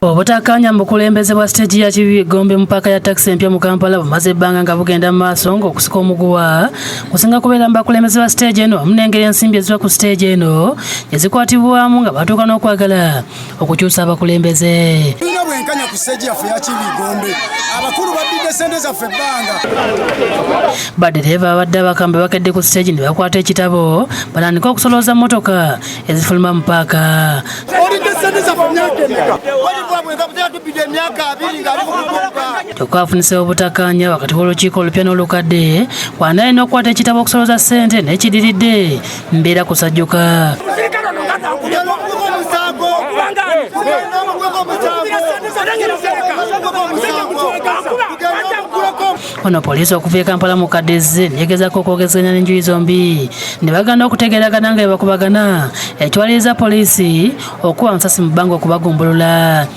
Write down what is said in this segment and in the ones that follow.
Obutakkaanya bukulembeze bwa stage ya Kibibi Gombe mpaka ya takisi empya mu Kampala bumaze ebbanga nga bugenda mu maaso ng'okusika omuguwa kusinga kubeera mu bakulembeze ba stage eno n'engeri ensimbi eziva ku stage eno ezikwatibwamu nga batuuka n'okwagala okukyusa abakulembeze. Tulina bwenkanya ku stage yaffe ya Kibibi Gombe abakulu badde ssente zaffe ebbanga. Baddereeva abadde abakambe bakedde ku stage ne bakwata ekitabo batandika okusolooza mmotoka ezifuluma mu paaka. Kyokka afunise Obutakkaanya wakati w'olukiiko olupya n'olukadde kwana alina okukwata ekitabo okusolooza ssente n'ekidiridde mbeera kusajjuka. Ono poliisi okuva e Kampala mu Kadeze negezaako okwogezanya n'enjuyi zombi ne bagana okutegeeragana nga bakubagana ekiwaliriza poliisi okuba amasasi mu bbanga okubagumbulula.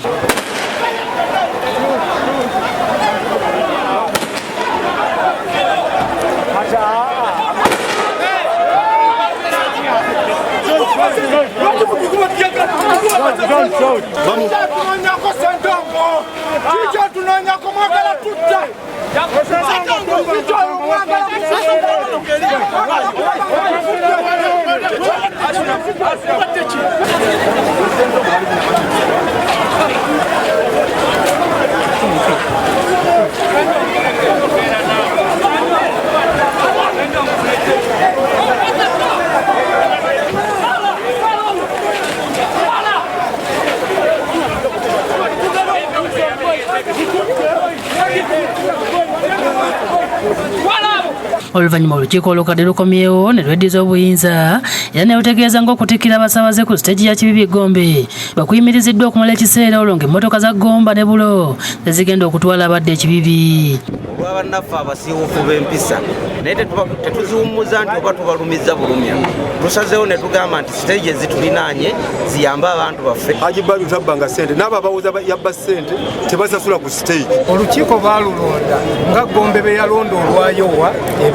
Oluvannyuma olukiiko olukadde lukomyewo ne lweddiza obuyinza era ne lutegeeza ng'okutikkira abasaabaze ku stage ya Kibibi Gombe bakuyimiriziddwa okumala ekiseera olwo ng'emmotoka za Gomba ne Bulo zigenda okutwala abadde ekibibi. Bw'abannaffe abasiiwuufu b'empisa naye tetuziwummuza nti oba tubalumiza bulumya. Tusazeewo ne tugamba nti stage zitulinaanye ziyambe abantu baffe. Agibali tabbanga ssente n'abo abawuza yabba ssente tebasasula ku stage. Olukiiko baalulonda nga Gombe be yalonda olwayowa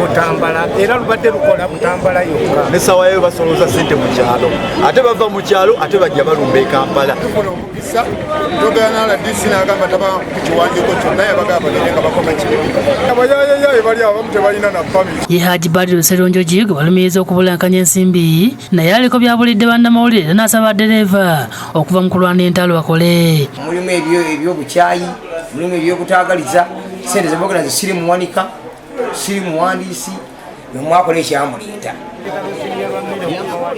Butambala era lubadde lukola Butambala yokka. Ne sawa yo basolooza ssente mu kyalo ate bava mu kyalo ate bajja balumba e Kampala. Tugana la DC n'agamba taba ku kiwandiiko kyonna yabagamba nga bakoma Kibibi. Abayayayaye bali abamu tebalina na family. Ye Haji Badru Sserunjogi gwe balumiriza okubulankanya ensimbi naye aliko byabulidde bannamawulire era n'asaba ddereeva okuva mu kulwana entalo akole. Mulimu eby'obukyayi, mulimu eby'okutaagaliza, ssente ze bogera zisiri muwanika, siri muwandiisi, mwakola ekyamuleeta.